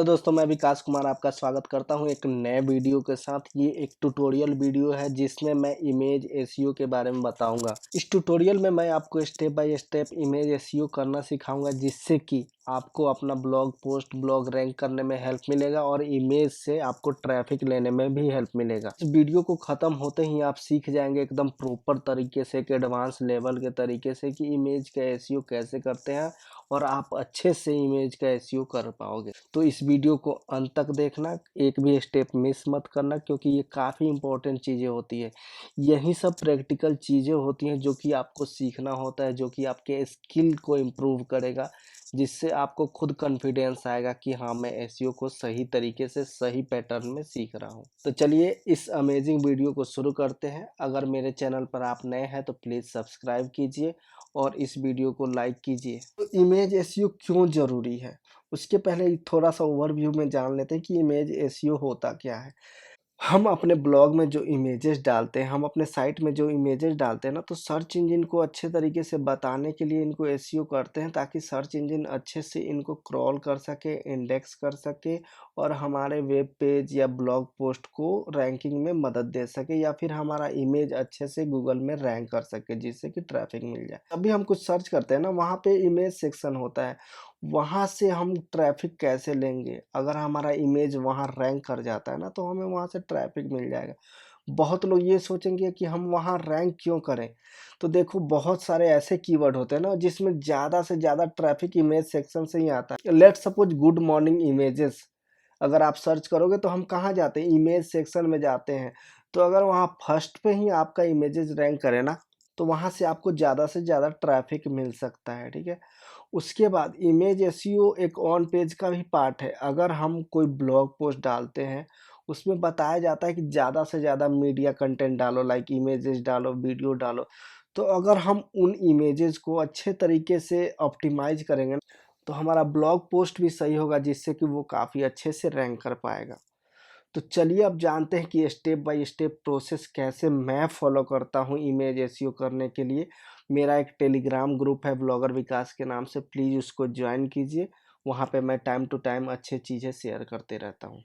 Hello दोस्तों, मैं विकास कुमार आपका स्वागत करता हूं एक नए वीडियो के साथ। ये एक ट्यूटोरियल वीडियो है जिसमें मैं इमेज एसईओ के बारे में बताऊंगा। इस ट्यूटोरियल में मैं आपको step by step image SEO करना सिखाऊंगा, जिससे कि आपको अपना ब्लॉग पोस्ट ब्लॉग रैंक करने में हेल्प मिलेगा और इमेज से आपको ट्रैफिक लेने में भी हेल्प मिलेगा। इस वीडियो को ख़त्म होते ही आप सीख जाएंगे एकदम प्रॉपर तरीके से, एक एडवांस लेवल के तरीके से कि इमेज का एसईओ कैसे करते हैं और आप अच्छे से इमेज का एसईओ कर पाओगे। तो इस वीडियो को अंत तक देखना, एक भी स्टेप मिस मत करना, क्योंकि ये काफ़ी इंपॉर्टेंट चीज़ें होती है। यही सब प्रैक्टिकल चीज़ें होती हैं जो कि आपको सीखना होता है, जो कि आपके स्किल को इम्प्रूव करेगा, जिससे आपको खुद कॉन्फिडेंस आएगा कि हाँ, मैं एसईओ को सही तरीके से सही पैटर्न में सीख रहा हूँ। तो चलिए इस अमेजिंग वीडियो को शुरू करते हैं। अगर मेरे चैनल पर आप नए हैं तो प्लीज़ सब्सक्राइब कीजिए और इस वीडियो को लाइक कीजिए। तो इमेज एसईओ क्यों ज़रूरी है, उसके पहले थोड़ा सा ओवरव्यू में जान लेते हैं कि इमेज एसईओ होता क्या है। हम अपने ब्लॉग में जो इमेजेस डालते हैं, हम अपने साइट में जो इमेजेस डालते हैं ना, तो सर्च इंजन को अच्छे तरीके से बताने के लिए इनको एसईओ करते हैं, ताकि सर्च इंजन अच्छे से इनको क्रॉल कर सके, इंडेक्स कर सके और हमारे वेब पेज या ब्लॉग पोस्ट को रैंकिंग में मदद दे सके, या फिर हमारा इमेज अच्छे से गूगल में रैंक कर सके, जिससे कि ट्रैफिक मिल जाए। अभी हम कुछ सर्च करते हैं ना, वहाँ पे इमेज सेक्शन होता है, वहाँ से हम ट्रैफिक कैसे लेंगे। अगर हमारा इमेज वहाँ रैंक कर जाता है ना, तो हमें वहाँ से ट्रैफिक मिल जाएगा। बहुत लोग ये सोचेंगे कि हम वहाँ रैंक क्यों करें, तो देखो बहुत सारे ऐसे कीवर्ड होते हैं ना जिसमें ज़्यादा से ज़्यादा ट्रैफिक इमेज सेक्शन से ही आता है। Let's suppose good morning images, अगर आप सर्च करोगे तो हम कहाँ जाते हैं, इमेज सेक्शन में जाते हैं। तो अगर वहाँ फर्स्ट पे ही आपका इमेजेस रैंक करे ना, तो वहाँ से आपको ज़्यादा से ज़्यादा ट्रैफिक मिल सकता है, ठीक है। उसके बाद इमेज एसईओ एक ऑन पेज का भी पार्ट है। अगर हम कोई ब्लॉग पोस्ट डालते हैं, उसमें बताया जाता है कि ज़्यादा से ज़्यादा मीडिया कंटेंट डालो, लाइक इमेजेस डालो, वीडियो डालो। तो अगर हम उन इमेजेस को अच्छे तरीके से ऑप्टिमाइज़ करेंगे, तो हमारा ब्लॉग पोस्ट भी सही होगा, जिससे कि वो काफ़ी अच्छे से रैंक कर पाएगा। तो चलिए अब जानते हैं कि स्टेप बाय स्टेप प्रोसेस कैसे मैं फॉलो करता हूँ इमेज एसईओ करने के लिए। मेरा एक टेलीग्राम ग्रुप है ब्लॉगर विकास के नाम से, प्लीज़ उसको ज्वाइन कीजिए। वहाँ पे मैं टाइम टू टाइम अच्छी चीज़ें शेयर करते रहता हूँ।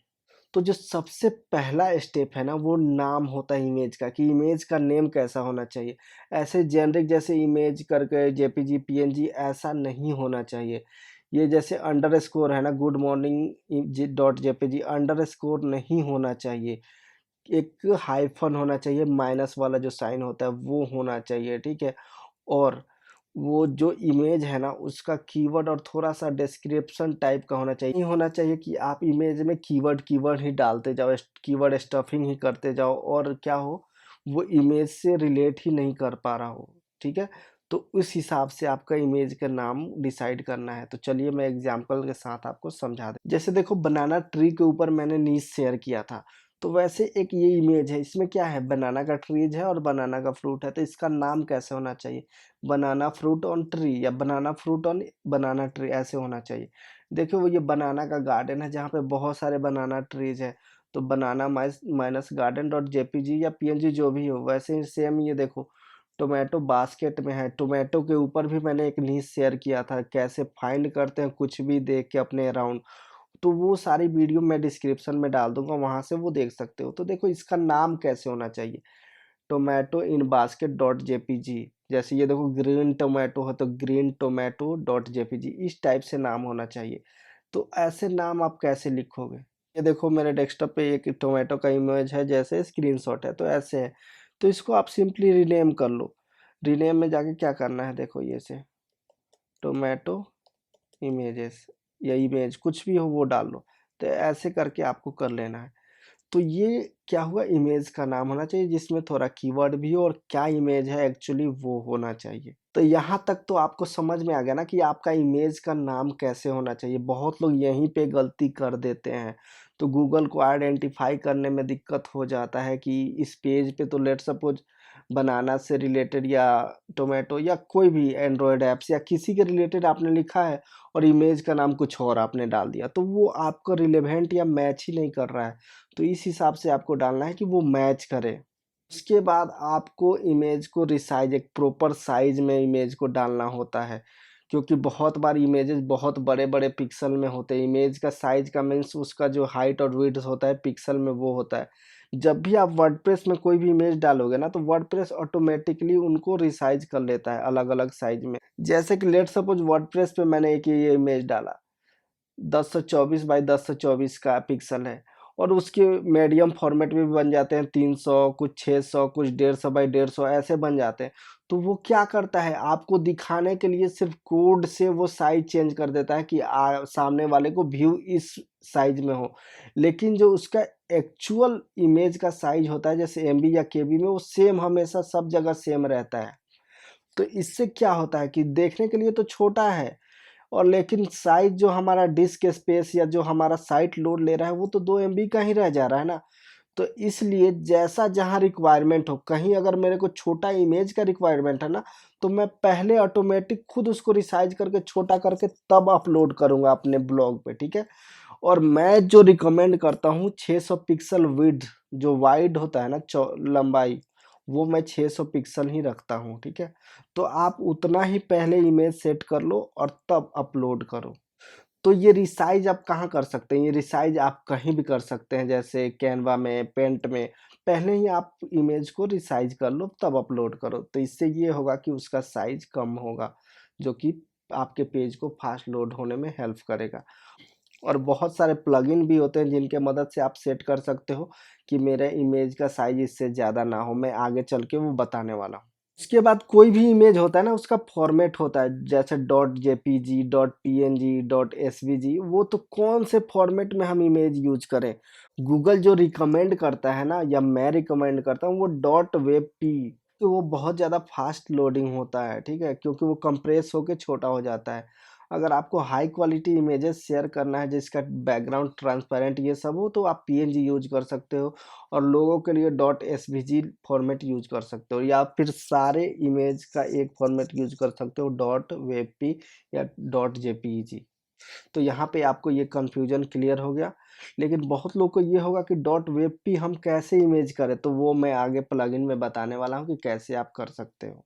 तो जो सबसे पहला स्टेप है ना, वो नाम होता है इमेज का, कि इमेज का नेम कैसा होना चाहिए। ऐसे जेनरिक जैसे इमेज करके जेपीजी पीएनजी ऐसा नहीं होना चाहिए। ये जैसे अंडरस्कोर है ना, गुड मॉर्निंग जी डॉट जेपीजी, अंडरस्कोर नहीं होना चाहिए। एक हाइफन होना चाहिए, माइनस वाला जो साइन होता है वो होना चाहिए, ठीक है। और वो जो इमेज है ना, उसका कीवर्ड और थोड़ा-सा डिस्क्रिप्शन टाइप का होना चाहिए। नहीं होना चाहिए कि आप इमेज में कीवर्ड कीवर्ड ही डालते जाओ, कीवर्ड स्टफिंग ही करते जाओ और क्या हो, वो इमेज से रिलेट ही नहीं कर पा रहा हो, ठीक है। तो उस हिसाब से आपका इमेज का नाम डिसाइड करना है। तो चलिए मैं एग्ज़ाम्पल के साथ आपको समझा दें। जैसे देखो, बनाना ट्री के ऊपर मैंने नीच शेयर किया था। तो वैसे एक ये इमेज है, इसमें क्या है, बनाना का ट्रीज़ है और बनाना का फ्रूट है। तो इसका नाम कैसे होना चाहिए? बनाना फ्रूट ऑन ट्री या बनाना फ्रूट ऑन बनाना ट्री, ऐसे होना चाहिए। देखिए वो ये बनाना का गार्डन है जहाँ पे बहुत सारे बनाना ट्रीज है, तो बनाना माइनस गार्डन डॉट जेपीजी या पीएनजी जो भी हो। वैसे ही सेम ये देखो, टोमेटो बास्केट में है। टोमेटो के ऊपर भी मैंने एक न्यूज़ शेयर किया था, कैसे फाइंड करते हैं कुछ भी देख के अपने अराउंड। तो वो सारी वीडियो मैं डिस्क्रिप्शन में डाल दूंगा, वहां से वो देख सकते हो। तो देखो इसका नाम कैसे होना चाहिए, टोमेटो इन बास्केट डॉट जेपीजी। जैसे ये देखो ग्रीन टोमेटो है, तो ग्रीन टोमेटो डॉट जेपीजी, इस टाइप से नाम होना चाहिए। तो ऐसे नाम आप कैसे लिखोगे? ये देखो मेरे डेस्कटॉप पे एक टोमेटो का इमेज है, जैसे स्क्रीनशॉट है, तो ऐसे है। तो इसको आप सिंपली रीनेम कर लो। रीनेम में जाके क्या करना है, देखो ये से टोमेटो इमेजेस या इमेज कुछ भी हो वो डाल लो। तो ऐसे करके आपको कर लेना है। तो ये क्या हुआ, इमेज का नाम होना चाहिए जिसमें थोड़ा कीवर्ड भी हो और क्या इमेज है एक्चुअली वो होना चाहिए। तो यहाँ तक तो आपको समझ में आ गया ना कि आपका इमेज का नाम कैसे होना चाहिए। बहुत लोग यहीं पे गलती कर देते हैं, तो गूगल को आइडेंटिफाई करने में दिक्कत हो जाता है कि इस पेज पे तो लेट सपोज बनाना से रिलेटेड या टोमेटो या कोई भी एंड्रॉयड ऐप्स या किसी के रिलेटेड आपने लिखा है और इमेज का नाम कुछ और आपने डाल दिया, तो वो आपको रिलेवेंट या मैच ही नहीं कर रहा है। तो इस हिसाब से आपको डालना है कि वो मैच करे। उसके बाद आपको इमेज को रिसाइज़, एक प्रॉपर साइज़ में इमेज को डालना होता है। क्योंकि बहुत बार इमेजेस बहुत बड़े-बड़े पिक्सल में होते हैं। इमेज का साइज़ का मीन्स उसका जो हाइट और विड्थ होता है पिक्सल में वो होता है। जब भी आप वर्डप्रेस में कोई भी इमेज डालोगे ना तो वर्डप्रेस ऑटोमेटिकली उनको रिसाइज़ कर लेता है अलग-अलग साइज़ में। जैसे कि लेट्स सपोज़ वर्डप्रेस पे मैंने एक ये इमेज डाला। 1024 बाई 1024 का पिक्सल है और उसके मीडियम फॉर्मेट में भी बन जाते हैं 300 कुछ 600 कुछ 150 बाई 150 ऐसे बन जाते हैं। तो वो क्या करता है आपको दिखाने के लिए सिर्फ कोड से वो साइज चेंज कर देता है कि सामने वाले को व्यू इस साइज में हो। लेकिन जो उसका एक्चुअल इमेज का साइज होता है जैसे एमबी या केबी में वो सेम हमेशा सब जगह सेम रहता है। तो इससे क्या होता है कि देखने के लिए तो छोटा है और लेकिन साइज़ जो हमारा डिस्क स्पेस या जो हमारा साइट लोड ले रहा है वो तो 2 एमबी का ही रह जा रहा है ना। तो इसलिए जैसा जहाँ रिक्वायरमेंट हो, कहीं अगर मेरे को छोटा इमेज का रिक्वायरमेंट है ना, तो मैं पहले ऑटोमेटिक खुद उसको रिसाइज़ करके छोटा करके तब अपलोड करूँगा अपने ब्लॉग पे, ठीक है? और मैं जो रिकमेंड करता हूँ 600 पिक्सल विड्थ जो वाइड होता है ना लंबाई, वो मैं 600 पिक्सल ही रखता हूँ, ठीक है? तो आप उतना ही पहले इमेज सेट कर लो और तब अपलोड करो। तो ये रिसाइज़ आप कहाँ कर सकते हैं? ये रिसाइज़ आप कहीं भी कर सकते हैं जैसे कैनवा में, पेंट में। पहले ही आप इमेज को रिसाइज़ कर लो तब अपलोड करो। तो इससे ये होगा कि उसका साइज़ कम होगा, जो कि आपके पेज को फ़ास्ट लोड होने में हेल्प करेगा। और बहुत सारे प्लगइन भी होते हैं जिनके मदद से आप सेट कर सकते हो कि मेरे इमेज का साइज़ इससे ज़्यादा ना हो। मैं आगे चल के वो बताने वाला हूँ। उसके बाद कोई भी इमेज होता है ना उसका फॉर्मेट होता है जैसे dot JPG, dot PNG, dot SVG वो तो कौन से फॉर्मेट में हम इमेज यूज़ करें। गूगल जो रिकमेंड करता है ना या मैं रिकमेंड करता हूँ वो डॉट वेबपी तो वो बहुत ज़्यादा फास्ट लोडिंग होता है, ठीक है? क्योंकि वो कंप्रेस होके छोटा हो जाता है। अगर आपको हाई क्वालिटी इमेजेस शेयर करना है जिसका बैकग्राउंड ट्रांसपेरेंट ये सब हो तो आप पीएनजी यूज़ कर सकते हो और लोगों के लिए डॉट एसवीजी फॉर्मेट यूज़ कर सकते हो या फिर सारे इमेज का एक फॉर्मेट यूज़ कर सकते हो डॉट वेबपी या डॉट जेपीईजी। तो यहाँ पे आपको ये कन्फ्यूजन क्लियर हो गया। लेकिन बहुत लोग को ये होगा कि डॉट वेबपी हम कैसे इमेज करें तो वो मैं आगे प्लगइन में बताने वाला हूँ कि कैसे आप कर सकते हो।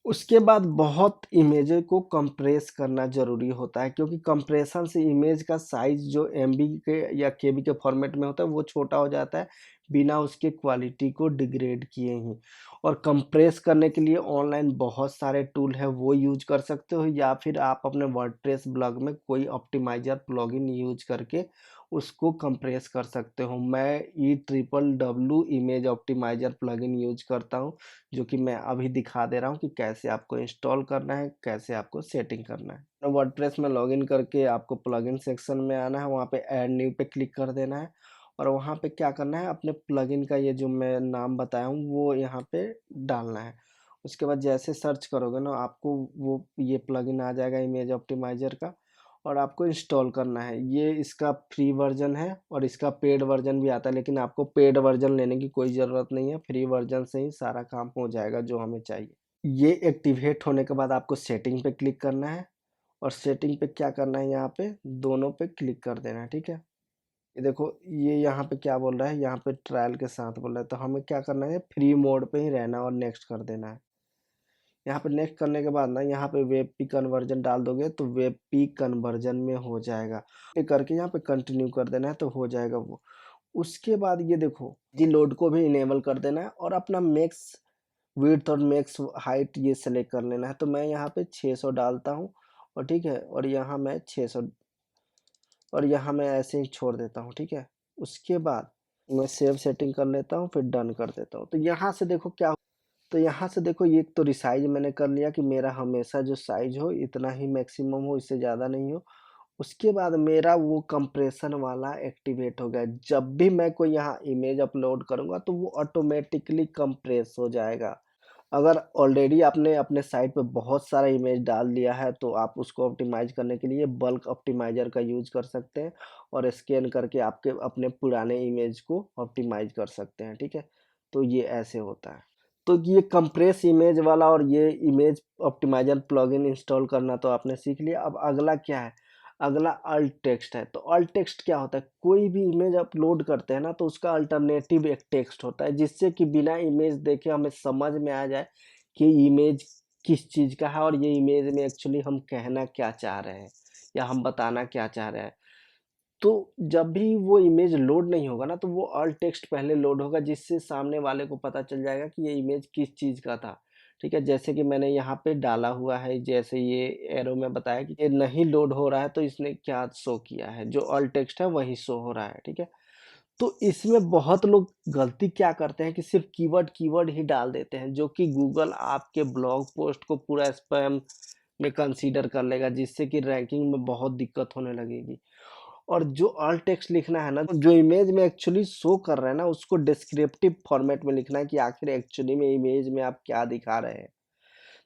उसके बाद बहुत इमेजें को कंप्रेस करना ज़रूरी होता है क्योंकि कंप्रेशन से इमेज का साइज़ जो एमबी के या केबी के फॉर्मेट में होता है वो छोटा हो जाता है, बिना उसके क्वालिटी को डिग्रेड किए ही। और कंप्रेस करने के लिए ऑनलाइन बहुत सारे टूल हैं वो यूज़ कर सकते हो या फिर आप अपने वर्डप्रेस ब्लॉग में कोई ऑप्टिमाइज़र प्लगइन यूज़ करके उसको कंप्रेस कर सकते हो। मैं ई triple W image optimiser plugin use करता हूँ। जो कि मैं अभी दिखा दे रहा हूँ कि कैसे आपको इंस्टॉल करना है, कैसे आपको सेटिंग करना है। वर्डप्रेस में लॉगिन करके आपको प्लगइन सेक्शन में आना है, वहाँ पे ऐड न्यू पे क्लिक कर देना है और वहाँ पे क्या करना है अपने प्लगइन का ये जो मैं नाम बताया हूँ वो यहाँ पे डालना है। उसके बाद जैसे सर्च करोगे ना आपको वो ये प्लगइन आ जाएगा इमेज ऑप्टिमाइज़र का और आपको इंस्टॉल करना है। ये इसका फ्री वर्ज़न है और इसका पेड वर्ज़न भी आता है लेकिन आपको पेड वर्ज़न लेने की कोई ज़रूरत नहीं है, फ्री वर्ज़न से ही सारा काम हो जाएगा जो हमें चाहिए। ये एक्टिवेट होने के बाद आपको सेटिंग पे क्लिक करना है और सेटिंग पे क्या करना है यहाँ पे दोनों पे क्लिक कर देना है, ठीक है? ये देखो ये यहाँ पे क्या बोल रहा है, यहाँ पे ट्रायल के साथ बोल रहा है तो हमें क्या करना है फ्री मोड पे ही रहना है और नेक्स्ट कर देना है। यहाँ पे नेक्स्ट करने के बाद ना यहाँ पे वेब पी कन्वर्जन डाल दोगे तो वेब पी कन्वर्जन में हो जाएगा। ये करके यहाँ पे कंटिन्यू कर देना है तो हो जाएगा वो। उसके बाद ये देखो जी लोड को भी इनेबल कर देना है और अपना मैक्स विड्थ और मैक्स हाइट ये सेलेक्ट कर लेना है। तो मैं यहाँ पे 600 डालता हूँ और ठीक है और यहाँ मैं 600 और यहाँ मैं ऐसे ही छोड़ देता हूँ, ठीक है? उसके बाद मैं सेव सेटिंग कर लेता हूँ फिर डन कर देता हूँ। तो यहाँ से देखो क्या तो यहाँ से देखो ये तो रिसाइज़ मैंने कर लिया कि मेरा हमेशा जो साइज़ हो इतना ही मैक्सिमम हो, इससे ज़्यादा नहीं हो। उसके बाद मेरा वो कंप्रेशन वाला एक्टिवेट हो गया। जब भी मैं कोई यहाँ इमेज अपलोड करूँगा तो वो ऑटोमेटिकली कंप्रेस हो जाएगा। अगर ऑलरेडी आपने अपने साइट पे बहुत सारा इमेज डाल दिया है तो आप उसको ऑप्टिमाइज़ करने के लिए बल्क ऑप्टिमाइज़र का यूज़ कर सकते हैं और स्कैन करके आपके अपने पुराने इमेज को ऑप्टिमाइज़ कर सकते हैं, ठीक है? तो ये ऐसे होता है। तो ये कंप्रेस इमेज वाला और ये इमेज ऑप्टिमाइज़र प्लगइन इंस्टॉल करना तो आपने सीख लिया। अब अगला क्या है? अगला अल्ट टेक्स्ट है। तो अल्ट टेक्स्ट क्या होता है? कोई भी इमेज अपलोड करते हैं ना तो उसका अल्टरनेटिव एक टेक्स्ट होता है जिससे कि बिना इमेज देखे हमें समझ में आ जाए कि इमेज किस चीज़ का है और ये इमेज में एक्चुअली हम कहना क्या चाह रहे हैं या हम बताना क्या चाह रहे हैं। तो जब भी वो इमेज लोड नहीं होगा ना, तो वो अल्ट टेक्स्ट पहले लोड होगा, जिससे सामने वाले को पता चल जाएगा कि ये इमेज किस चीज़ का था। ठीक है? जैसे कि मैंने यहाँ पे डाला हुआ है, जैसे ये एरो में बताया कि ये नहीं लोड हो रहा है, तो इसने क्या शो किया है, जो अल्ट टेक्स्ट है वही शो हो रहा है। ठीक है? तो इसमें बहुत लोग गलती क्या करते हैं कि सिर्फ़ कीवर्ड कीवर्ड ही डाल देते हैं, जो कि गूगल आपके ब्लॉग पोस्ट को पूरा स्पैम में कंसीडर कर लेगा, जिससे कि रैंकिंग में बहुत दिक्कत होने लगेगी। और जो अल्ट टेक्स्ट लिखना है ना, जो इमेज में एक्चुअली शो कर रहा है ना, उसको डिस्क्रिप्टिव फॉर्मेट में लिखना है कि आखिर एक्चुअली में इमेज में आप क्या दिखा रहे हैं।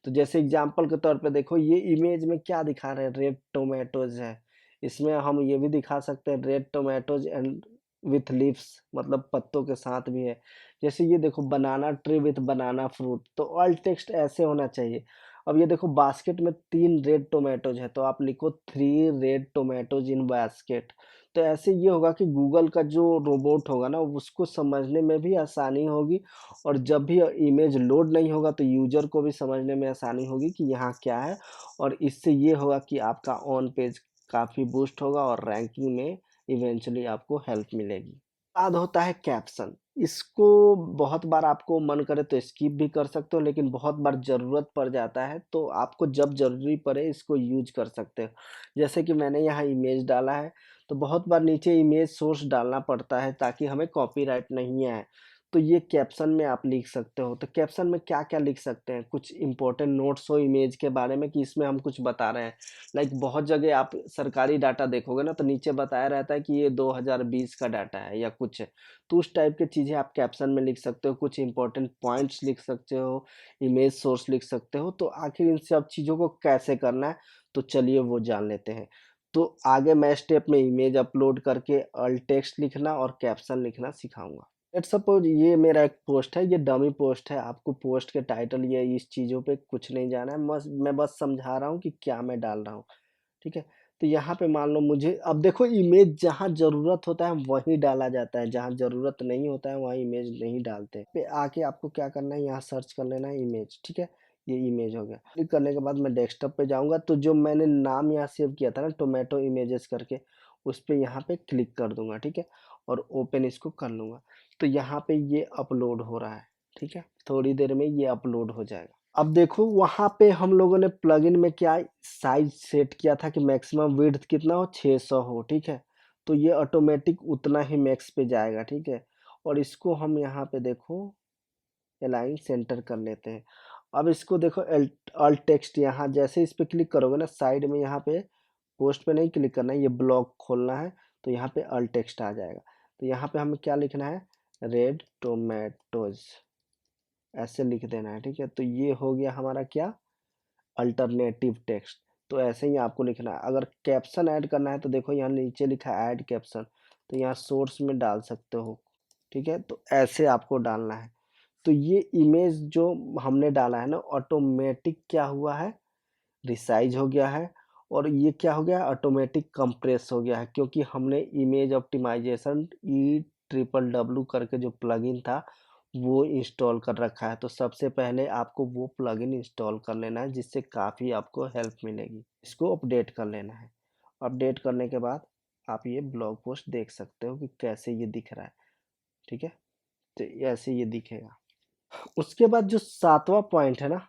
तो जैसे एग्जांपल के तौर पे देखो, ये इमेज में क्या दिखा रहे हैं, रेड टोमेटोज़ है। इसमें हम ये भी दिखा सकते हैं red tomatoes and with leaves, मतलब पत्तों के साथ भी है। जैसे ये देखो बनाना ट्री विथ बनाना फ्रूट, तो ऑल टेक्स्ट ऐसे होना चाहिए। अब ये देखो बास्केट में 3 रेड टोमेटोज़ है, तो आप लिखो 3 रेड टोमेटोज़ इन बास्केट। तो ऐसे ये होगा कि गूगल का जो रोबोट होगा ना, उसको समझने में भी आसानी होगी, और जब भी इमेज लोड नहीं होगा तो यूज़र को भी समझने में आसानी होगी कि यहाँ क्या है, और इससे ये होगा कि आपका ऑन पेज काफ़ी बूस्ट होगा और रैंकिंग में इवेंचुअली आपको हेल्प मिलेगी। बाद होता है कैप्शन। इसको बहुत बार आपको मन करे तो स्किप भी कर सकते हो, लेकिन बहुत बार ज़रूरत पड़ जाता है, तो आपको जब ज़रूरी पड़े इसको यूज़ कर सकते हो। जैसे कि मैंने यहाँ इमेज डाला है, तो बहुत बार नीचे इमेज सोर्स डालना पड़ता है ताकि हमें कॉपीराइट नहीं आए। तो ये कैप्शन में आप लिख सकते हो। तो कैप्शन में क्या-क्या लिख सकते हैं? कुछ इम्पोर्टेंट नोट्स हो इमेज के बारे में कि इसमें हम कुछ बता रहे हैं। लाइक बहुत जगह आप सरकारी डाटा देखोगे ना, तो नीचे बताया रहता है कि ये 2020 का डाटा है या कुछ है। तो उस टाइप की चीज़ें आप कैप्शन में लिख सकते हो, कुछ इम्पोर्टेंट पॉइंट्स लिख सकते हो, इमेज सोर्स लिख सकते हो। तो आखिर इन सब चीज़ों को कैसे करना है, तो चलिए वो जान लेते हैं। तो आगे मैं स्टेप में इमेज अपलोड करके अल्ट टेक्स्ट लिखना और कैप्शन लिखना सिखाऊँगा। लेट्स सपोज़ ये मेरा एक पोस्ट है, ये डमी पोस्ट है, आपको पोस्ट के टाइटल या इस चीज़ों पे कुछ नहीं जाना है, मैं बस समझा रहा हूँ कि क्या मैं डाल रहा हूँ। ठीक है? तो यहाँ पे मान लो मुझे अब देखो, इमेज जहाँ ज़रूरत होता है वहीं डाला जाता है, जहाँ ज़रूरत नहीं होता है वहाँ इमेज नहीं डालते। पे आके आपको क्या करना है, यहाँ सर्च कर लेना है इमेज, ठीक है? ये इमेज हो गया। क्लिक करने के बाद मैं डेस्कटॉप पे जाऊँगा, तो जो मैंने नाम यहाँ सेव किया था ना टोमेटो इमेजेस करके, उस पे यहाँ पे क्लिक कर दूँगा, ठीक है? और ओपन इसको कर लूँगा। तो यहाँ पे ये अपलोड हो रहा है, ठीक है? थोड़ी देर में ये अपलोड हो जाएगा। अब देखो वहाँ पे हम लोगों ने प्लगइन में क्या साइज़ सेट किया था कि मैक्सिमम विड्थ कितना हो, 600 हो, ठीक है? तो ये ऑटोमेटिक उतना ही मैक्स पे जाएगा, ठीक है? और इसको हम यहाँ पे देखो अलाइन सेंटर कर लेते हैं। अब इसको देखो अल्ट टेक्स्ट, यहाँ जैसे इस पे क्लिक करोगे ना, साइड में यहाँ पे पोस्ट पे नहीं क्लिक करना है, ये ब्लॉक खोलना है, तो यहाँ पे अल्ट टेक्स्ट आ जाएगा। तो यहाँ पे हमें क्या लिखना है, रेड टोमेटोज़, ऐसे लिख देना है, ठीक है? तो ये हो गया हमारा क्या, अल्टरनेटिव टेक्स्ट। तो ऐसे ही आपको लिखना है। अगर कैप्शन ऐड करना है तो देखो यहाँ नीचे लिखा है ऐड कैप्शन, तो यहाँ सोर्स में डाल सकते हो, ठीक है? तो ऐसे आपको डालना है। तो ये इमेज जो हमने डाला है ना, ऑटोमेटिक क्या हुआ है, रिसाइज हो गया है, और ये क्या हो गया, ऑटोमेटिक कंप्रेस हो गया है, क्योंकि हमने image optimisation E triple W करके जो प्लगइन था वो इंस्टॉल कर रखा है। तो सबसे पहले आपको वो प्लगइन इंस्टॉल कर लेना है, जिससे काफ़ी आपको हेल्प मिलेगी। इसको अपडेट कर लेना है। अपडेट करने के बाद आप ये ब्लॉग पोस्ट देख सकते हो कि कैसे ये दिख रहा है, ठीक है? तो ऐसे ये दिखेगा। उसके बाद जो 7वां पॉइंट है ना,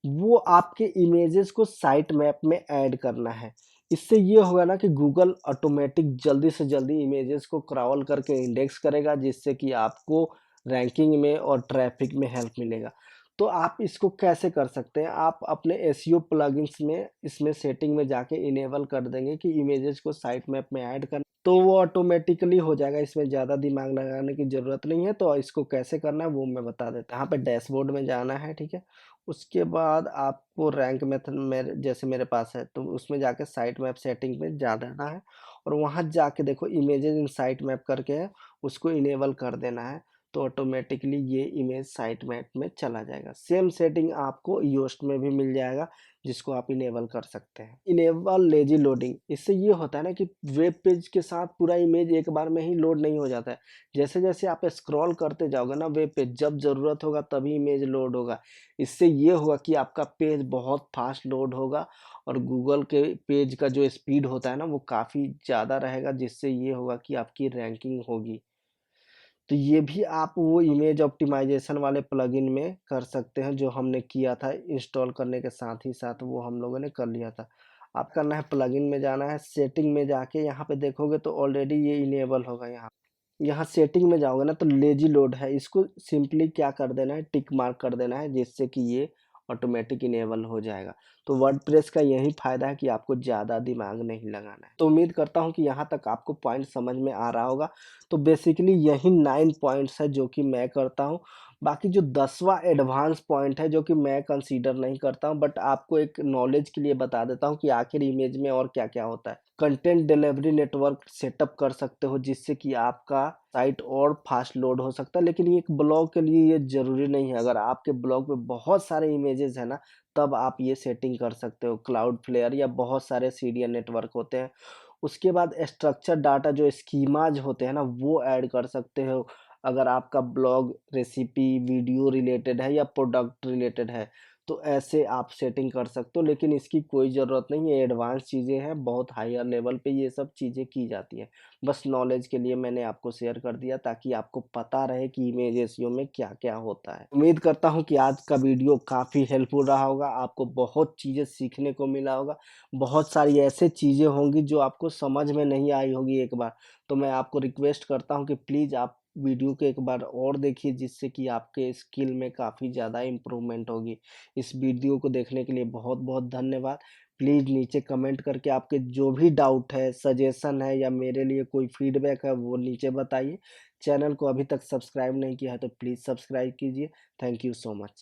वो आपके इमेजेस को साइट मैप में ऐड करना है। इससे ये होगा ना कि गूगल ऑटोमेटिक जल्दी से जल्दी इमेजेस को क्रॉल करके इंडेक्स करेगा, जिससे कि आपको रैंकिंग में और ट्रैफिक में हेल्प मिलेगा। तो आप इसको कैसे कर सकते हैं, आप अपने एसईओ प्लगइन्स में इसमें सेटिंग में जाके इनेबल कर देंगे कि इमेजेस को साइट मैप में ऐड करना, तो वो ऑटोमेटिकली हो जाएगा, इसमें ज़्यादा दिमाग लगाने की ज़रूरत नहीं है। तो इसको कैसे करना है वो मैं बता देता हूँ। यहाँ पे डैशबोर्ड में जाना है, ठीक है? उसके बाद आपको रैंक मेथड में जैसे मेरे पास है, तो उसमें जाके साइट मैप सेटिंग में जा देना है, और वहाँ जाके देखो इमेजेस इन साइट मैप करके है, उसको इनेबल कर देना है। तो ऑटोमेटिकली ये इमेज साइटमैप में चला जाएगा। सेम सेटिंग आपको योस्ट में भी मिल जाएगा, जिसको आप इनेबल कर सकते हैं। इनेबल लेजी लोडिंग, इससे ये होता है ना कि वेब पेज के साथ पूरा इमेज एक बार में ही लोड नहीं हो जाता है। जैसे जैसे आप स्क्रॉल करते जाओगे ना वेब पेज, जब ज़रूरत होगा तभी इमेज लोड होगा। इससे ये होगा कि आपका पेज बहुत फास्ट लोड होगा और गूगल के पेज का जो स्पीड होता है ना वो काफ़ी ज़्यादा रहेगा, जिससे ये होगा कि आपकी रैंकिंग होगी। तो ये भी आप वो इमेज ऑप्टिमाइज़ेशन वाले प्लगइन में कर सकते हैं, जो हमने किया था इंस्टॉल करने के साथ ही साथ वो हम लोगों ने कर लिया था। आप करना है प्लगइन में जाना है, सेटिंग में जाके यहाँ पे देखोगे तो ऑलरेडी ये इनेबल होगा यहाँ। यहाँ सेटिंग में जाओगे ना तो लेजी लोड है, इसको सिंपली क्या कर देना है, टिक मार्क कर देना है, जिससे कि ये ऑटोमेटिक इनेबल हो जाएगा। तो वर्डप्रेस का यही फ़ायदा है कि आपको ज़्यादा दिमाग नहीं लगाना है। तो उम्मीद करता हूँ कि यहाँ तक आपको पॉइंट समझ में आ रहा होगा। तो बेसिकली यही 9 पॉइंट्स है जो कि मैं करता हूँ। बाकी जो 10वां एडवांस पॉइंट है जो कि मैं कंसीडर नहीं करता हूँ, बट आपको एक नॉलेज के लिए बता देता हूँ कि आखिर इमेज में और क्या-क्या होता है। कंटेंट डिलीवरी नेटवर्क सेटअप कर सकते हो, जिससे कि आपका साइट और फास्ट लोड हो सकता है, लेकिन ये एक ब्लॉग के लिए ये ज़रूरी नहीं है। अगर आपके ब्लॉग में बहुत सारे इमेजेस हैं ना, तब आप ये सेटिंग कर सकते हो। क्लाउडफ्लेयर या बहुत सारे सीडीएन नेटवर्क होते हैं। उसके बाद स्ट्रक्चर डाटा जो स्कीमाज होते हैं ना, वो ऐड कर सकते हो। अगर आपका ब्लॉग रेसिपी, वीडियो रिलेटेड है या प्रोडक्ट रिलेटेड है, तो ऐसे आप सेटिंग कर सकते हो, लेकिन इसकी कोई ज़रूरत नहीं है। एडवांस चीज़ें हैं, बहुत हायर लेवल पे ये सब चीज़ें की जाती हैं। बस नॉलेज के लिए मैंने आपको शेयर कर दिया, ताकि आपको पता रहे कि इमेज एसईओ में क्या-क्या होता है। उम्मीद करता हूँ कि आज का वीडियो काफ़ी हेल्पफुल रहा होगा, आपको बहुत चीज़ें सीखने को मिला होगा। बहुत सारी ऐसे चीज़ें होंगी जो आपको समझ में नहीं आई होगी एक बार, तो मैं आपको रिक्वेस्ट करता हूँ कि प्लीज़ आप वीडियो को एक बार और देखिए, जिससे कि आपके स्किल में काफ़ी ज़्यादा इम्प्रूवमेंट होगी। इस वीडियो को देखने के लिए बहुत-बहुत धन्यवाद। प्लीज़ नीचे कमेंट करके आपके जो भी डाउट है, सजेशन है या मेरे लिए कोई फीडबैक है, वो नीचे बताइए। चैनल को अभी तक सब्सक्राइब नहीं किया है तो प्लीज़ सब्सक्राइब कीजिए। Thank you so much.